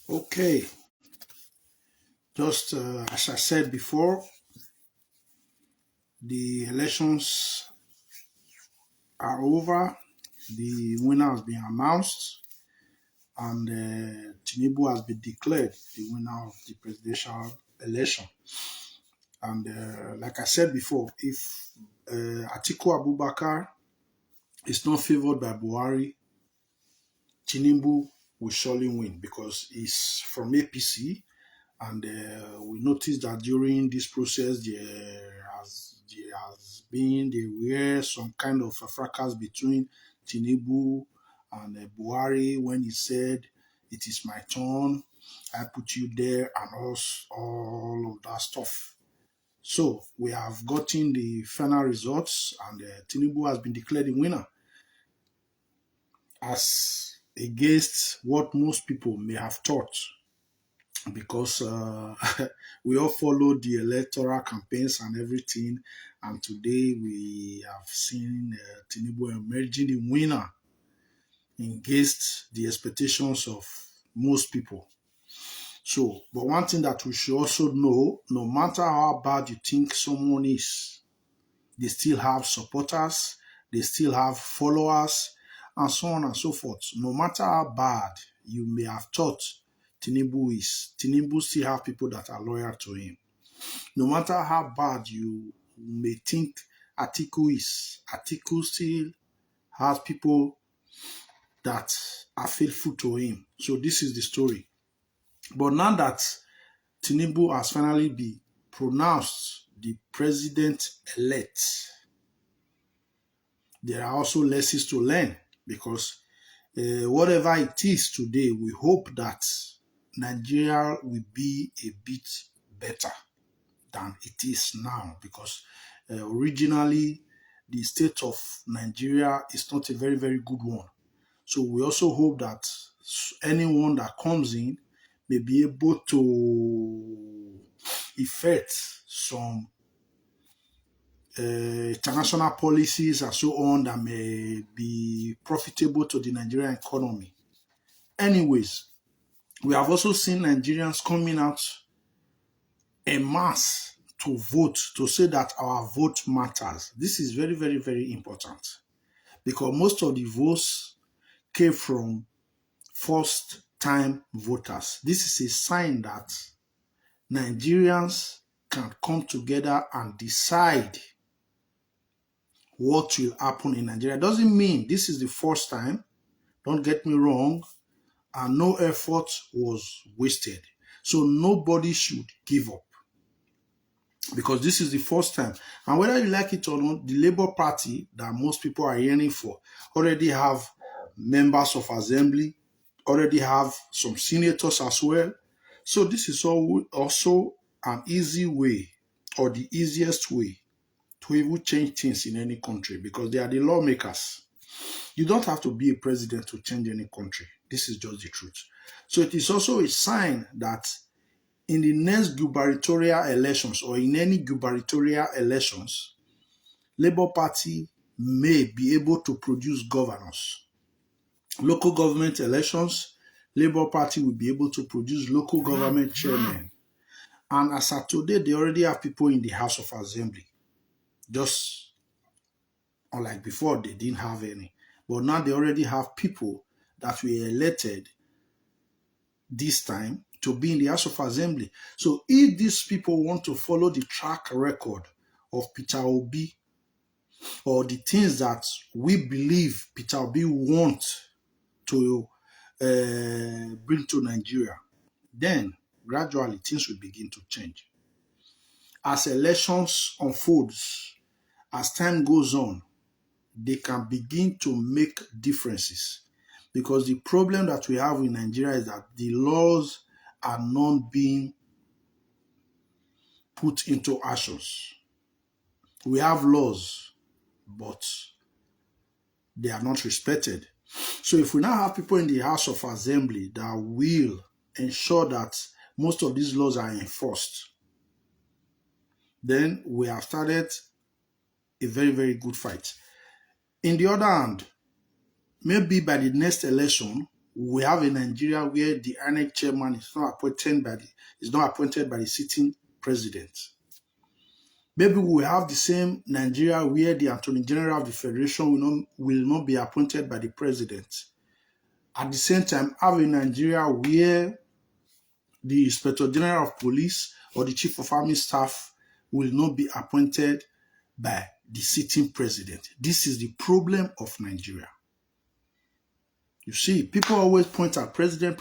Okay, just as I said before, the elections are over. The winner has been announced, and Tinubu has been declared the winner of the presidential election. And like I said before, if Atiku Abubakar is not favored by Buhari, Tinubu will surely win because he's from APC. And we noticed that during this process, there were some kind of a fracas between Tinubu and Buhari when he said, "It is my turn, I put you there," and all of that stuff. So we have gotten the final results, and Tinubu has been declared the winner, as against what most people may have thought, because we all followed the electoral campaigns and everything. And today we have seen Tinubu emerging the winner against the expectations of most people. So, but one thing that we should also know, no matter how bad you think someone is, they still have supporters, they still have followers, and so on and so forth. No matter how bad you may have thought Tinubu is, Tinubu still have people that are loyal to him. No matter how bad you may think Atiku is, Atiku still has people that are faithful to him. So this is the story. But now that Tinubu has finally been pronounced the president-elect, there are also lessons to learn, because whatever it is today, we hope that Nigeria will be a bit better than it is now, because originally the state of Nigeria is not a very, very good one. So we also hope that anyone that comes in may be able to effect some international policies and so on that may be profitable to the Nigerian economy. Anyways, we have also seen Nigerians coming out en masse to vote, to say that our vote matters. This is very, very, very important, because most of the votes came from first time voters. This is a sign that Nigerians can come together and decide what will happen in Nigeria. Doesn't mean this is the first time, don't get me wrong, and no effort was wasted. So nobody should give up, because this is the first time. And whether you like it or not, the Labour Party that most people are yearning for already have members of assembly, already have some senators as well. So this is also an easy way, or the easiest way, to even change things in any country, because they are the lawmakers. You don't have to be a president to change any country. This is just the truth. So it is also a sign that in the next gubernatorial elections, or in any gubernatorial elections, Labour Party may be able to produce governors. Local government elections, Labour Party will be able to produce local government chairmen. And as of today, they already have people in the House of Assembly. Just unlike before, they didn't have any. But now they already have people that were elected this time to be in the House of Assembly. So if these people want to follow the track record of Peter Obi, or the things that we believe Peter Obi wants to bring to Nigeria, then gradually things will begin to change. As elections unfolds, as time goes on, they can begin to make differences. Because the problem that we have in Nigeria is that the laws are not being put into actions. We have laws, but they are not respected. So if we now have people in the House of Assembly that will ensure that most of these laws are enforced, then we have started a very, very good fight. In the other hand, maybe by the next election, we have a Nigeria where the INEC chairman is not appointed by the sitting president. Maybe we have the same Nigeria where the Attorney General of the Federation will not be appointed by the president. At the same time, have a Nigeria where the Inspector General of Police or the Chief of Army Staff will not be appointed by the sitting president. This is the problem of Nigeria. You see, people always point at president,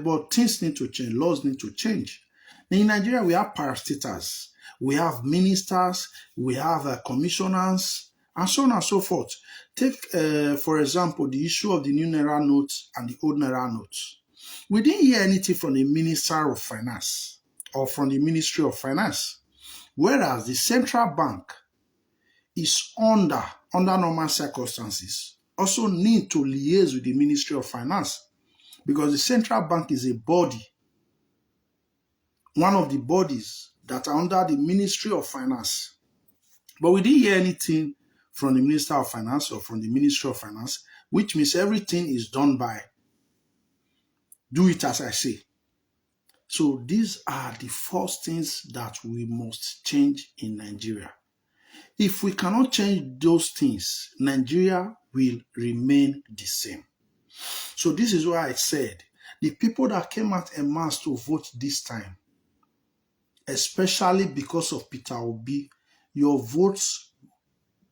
but things need to change, laws need to change. In Nigeria, we have parastatals, we have ministers, we have commissioners, and so on and so forth. Take, for example, the issue of the new Naira notes and the old Naira notes. We didn't hear anything from the Minister of Finance or from the Ministry of Finance, whereas the central bank is under normal circumstances also need to liaise with the Ministry of Finance, because the central bank is a body, one of the bodies that are under the Ministry of Finance. But we didn't hear anything from the Minister of Finance or from the Ministry of Finance, which means everything is done by do it as I say. So these are the first things that we must change in Nigeria. If we cannot change those things, Nigeria will remain the same. So this is why I said the people that came out en masse to vote this time, especially because of Peter Obi, your votes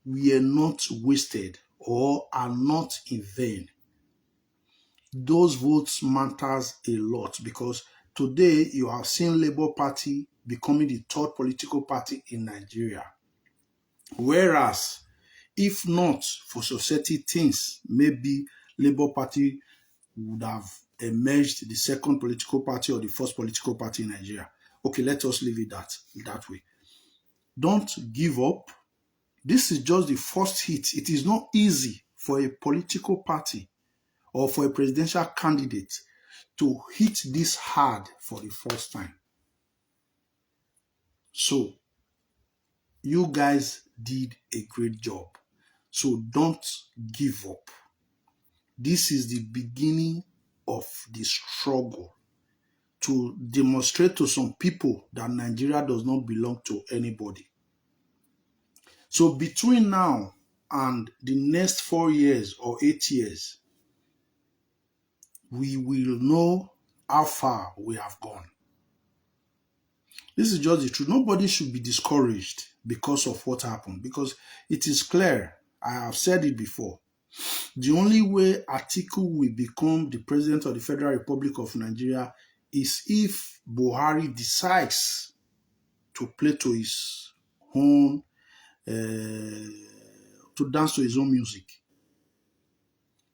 were not wasted or are not in vain. Those votes matters a lot, because today you have seen Labour Party becoming the third political party in Nigeria. Whereas, if not for society things, maybe Labour Party would have emerged the second political party or the first political party in Nigeria. Okay, let us leave it that way. Don't give up. This is just the first hit. It is not easy for a political party or for a presidential candidate to hit this hard for the first time. So, you guys did a great job. So don't give up. This is the beginning of the struggle to demonstrate to some people that Nigeria does not belong to anybody. So between now and the next 4 years or 8 years, we will know how far we have gone. This is just the truth. Nobody should be discouraged because of what happened, because it is clear. I have said it before. The only way Atiku will become the president of the Federal Republic of Nigeria is if Buhari decides to play to his own, to dance to his own music.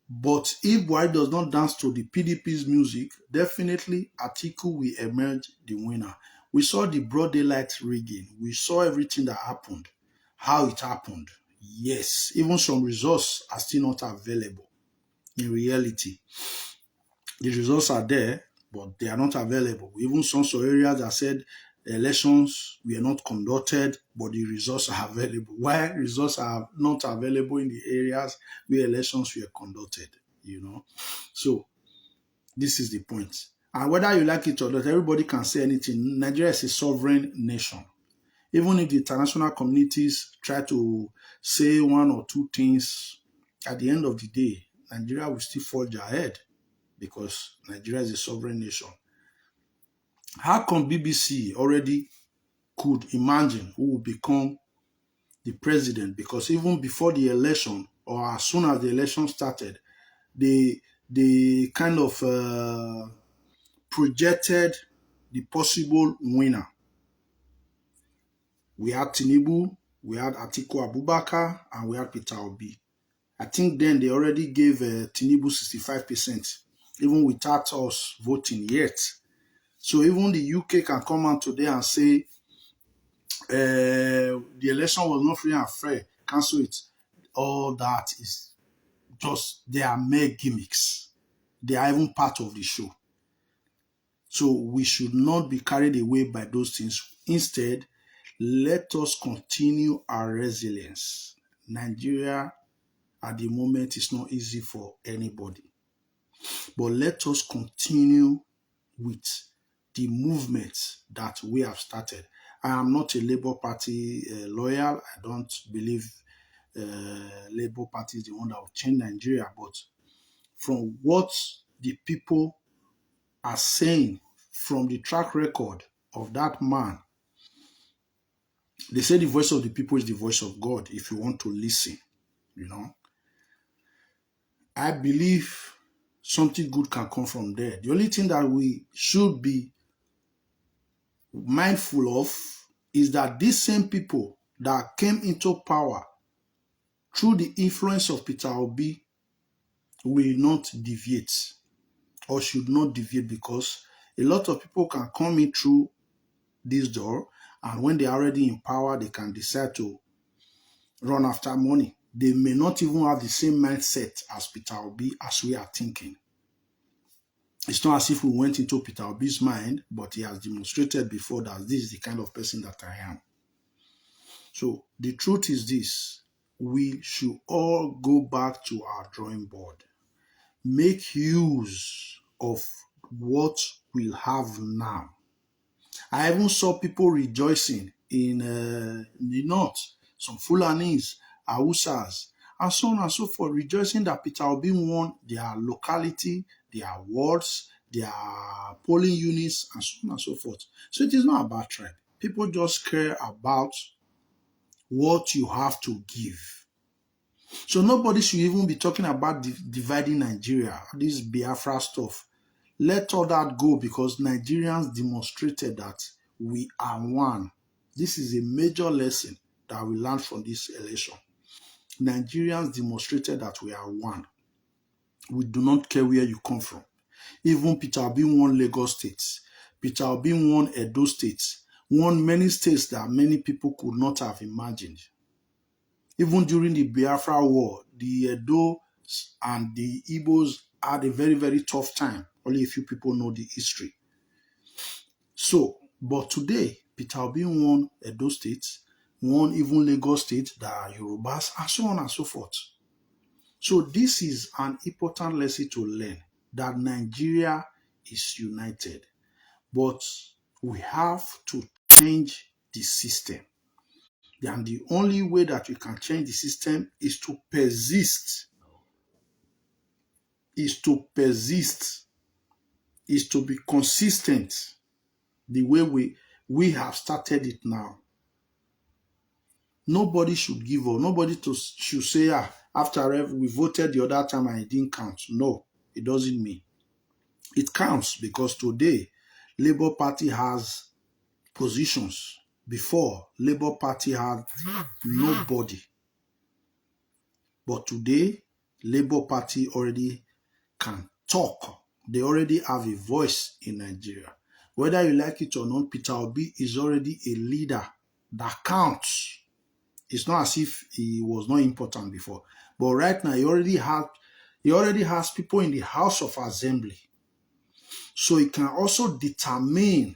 But if Buhari does not dance to the PDP's music, definitely Atiku will emerge the winner. We saw the broad daylight rigging. We saw everything that happened, how it happened. Yes, even some results are still not available. In reality, the results are there, but they are not available. Even some areas that said elections were not conducted, but the results are available. Why results are not available in the areas where elections were conducted, So this is the point. And whether you like it or not, everybody can say anything. Nigeria is a sovereign nation. Even if the international communities try to say one or two things, at the end of the day, Nigeria will still forge ahead because Nigeria is a sovereign nation. How come BBC already could imagine who will become the president? Because even before the election, or as soon as the election started, they kind of projected the possible winner. We had Tinubu, we had Atiku Abubakar, and we had Peter Obi. I think then they already gave Tinubu 65%, even without us voting yet. So even the UK can come out today and say the election was not free and fair, cancel it. All that is just, they are mere gimmicks. They are even part of the show. So we should not be carried away by those things. Instead, let us continue our resilience. Nigeria at the moment is not easy for anybody. But let us continue with the movement that we have started. I am not a Labour Party loyal. I don't believe Labour Party is the one that will change Nigeria. But from what the people are saying, from the track record of that man, they say the voice of the people is the voice of God if you want to listen, you know. I believe something good can come from there. The only thing that we should be mindful of is that these same people that came into power through the influence of Peter Obi will not deviate or should not deviate, because a lot of people can come in through this door, and when they are already in power, they can decide to run after money. They may not even have the same mindset as Peter Obi as we are thinking. It's not as if we went into Peter Obi's mind, but he has demonstrated before that this is the kind of person that I am. So the truth is this: we should all go back to our drawing board. Make use of what we'll have now. I even saw people rejoicing in the north, some Fulanis, Hausas, and so on and so forth, rejoicing that Peter Obi won their locality, their wards, their polling units, and so on and so forth. So it is not about tribe. People just care about what you have to give. So nobody should even be talking about dividing Nigeria, this Biafra stuff. Let all that go, because Nigerians demonstrated that we are one. This is a major lesson that we learned from this election. Nigerians demonstrated that we are one. We do not care where you come from. Even Peter Obi won Lagos State. Peter Obi won Edo State. Won many states that many people could not have imagined. Even during the Biafra War, the Edo and the Igbos had a very, very tough time. Only a few people know the history. So, but today, Peter Obi won Edo State, won even Lagos State, the Yorubas, and so on and so forth. So this is an important lesson to learn, that Nigeria is united. But we have to change the system. And the only way that we can change the system is to persist. Is to be consistent the way we have started it now. Nobody should give up. Nobody should say, after we voted the other time and it didn't count. No, it doesn't mean. It counts, because today, Labour Party has positions. Before, Labour Party had nobody. But today, Labour Party already can talk. They already have a voice in Nigeria. Whether you like it or not, Peter Obi is already a leader that counts. It's not as if he was not important before. But right now, he already has people in the House of Assembly. So he can also determine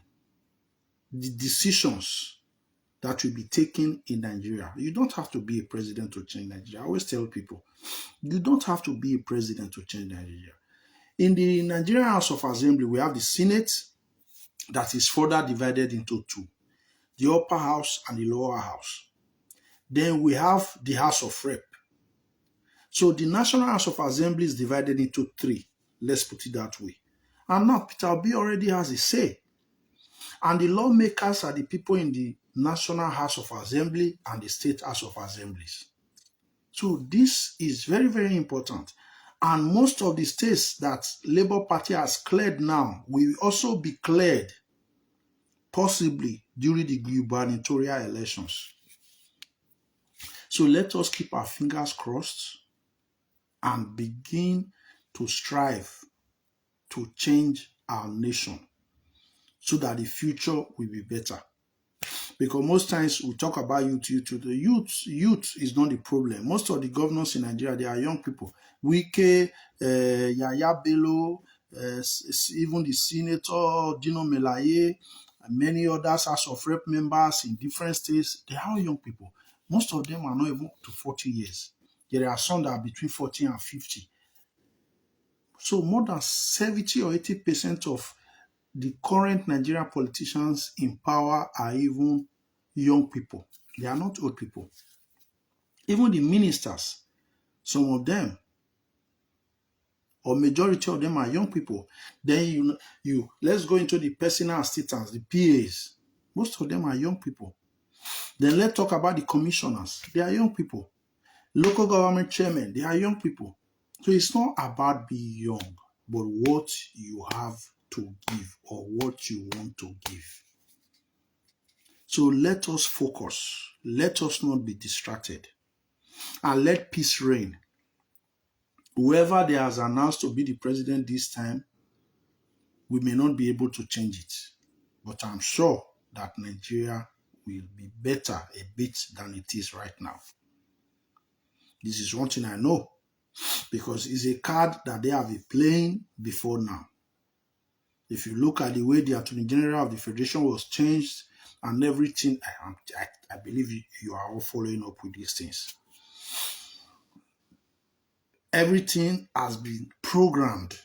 the decisions that will be taken in Nigeria. You don't have to be a president to change Nigeria. I always tell people, you don't have to be a president to change Nigeria. In the Nigerian House of Assembly, we have the Senate that is further divided into two, the upper house and the lower house. Then we have the House of Rep. So the National House of Assembly is divided into three. Let's put it that way. And now Peter Obi already has a say. And the lawmakers are the people in the National House of Assembly and the State House of Assemblies. So this is very, very important. And most of the states that Labour Party has cleared now will also be cleared possibly during the gubernatorial elections. So let us keep our fingers crossed and begin to strive to change our nation so that the future will be better. Because most times we talk about youth. The youth is not the problem. Most of the governors in Nigeria, they are young people. Wike, Yaya Bello, even the Senator Dino Melaye, and many others House of Rep members in different states, they are all young people. Most of them are not even to 40 years. There are some that are between 40 and 50. So more than 70 or 80% of the current Nigerian politicians in power are even young people. They are not old people. Even the ministers, some of them, or majority of them are young people. Then you let's go into the personal assistants, the PAs. Most of them are young people. Then let's talk about the commissioners. They are young people. Local government chairmen, they are young people. So it's not about being young, but what you have to give or what you want to give. So let us focus. Let us not be distracted. And let peace reign. Whoever they has announced to be the president this time, we may not be able to change it. But I'm sure that Nigeria will be better a bit than it is right now. This is one thing I know, because it's a card that they have been playing before now. If you look at the way the Attorney General of the Federation was changed and everything, I believe you are all following up with these things. Everything has been programmed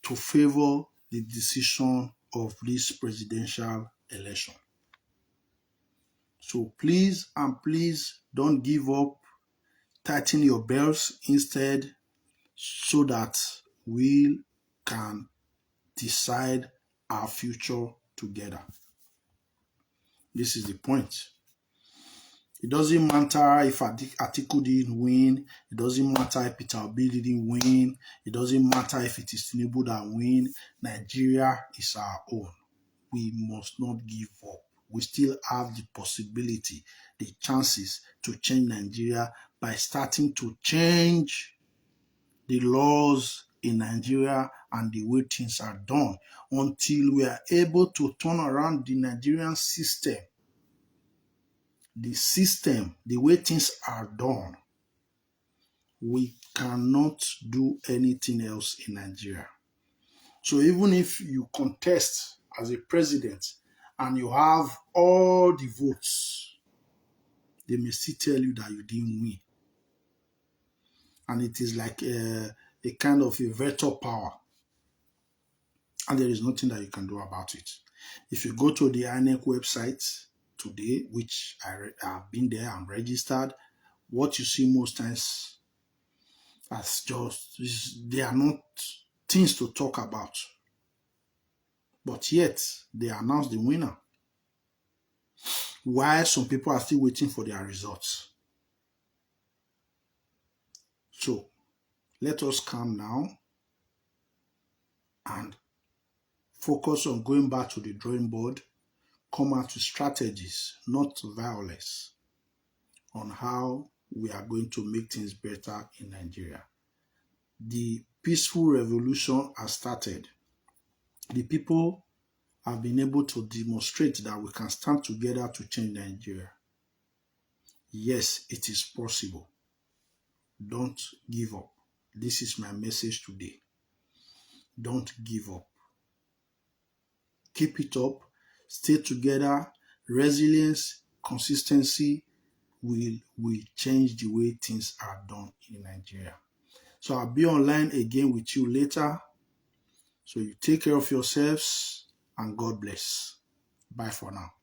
to favor the decision of this presidential election. So please and please don't give up. Tighten your belts instead, so that we can decide our future together. This is the point. It doesn't matter if Atiku didn't win. It doesn't matter if Peter Obi didn't win. It doesn't matter if it is Tinubu that win. Nigeria is our own. We must not give up. We still have the possibility, the chances to change Nigeria by starting to change the laws in Nigeria and the way things are done, until we are able to turn around the Nigerian system. The system, the way things are done, we cannot do anything else in Nigeria. So even if you contest as a president and you have all the votes, they may still tell you that you didn't win. And it is like a kind of a veto power. And there is nothing that you can do about it. If you go to the INEC website today, which I have been there and registered, what you see most times as they are not things to talk about. But yet, they announced the winner. While some people are still waiting for their results. So, let us calm down and focus on going back to the drawing board, come out with strategies, not violence, on how we are going to make things better in Nigeria. The peaceful revolution has started. The people have been able to demonstrate that we can stand together to change Nigeria. Yes, it is possible. Don't give up. This is my message today. Don't give up. Keep it up. Stay together. Resilience, consistency will change the way things are done in Nigeria. So I'll be online again with you later. So you take care of yourselves and God bless. Bye for now.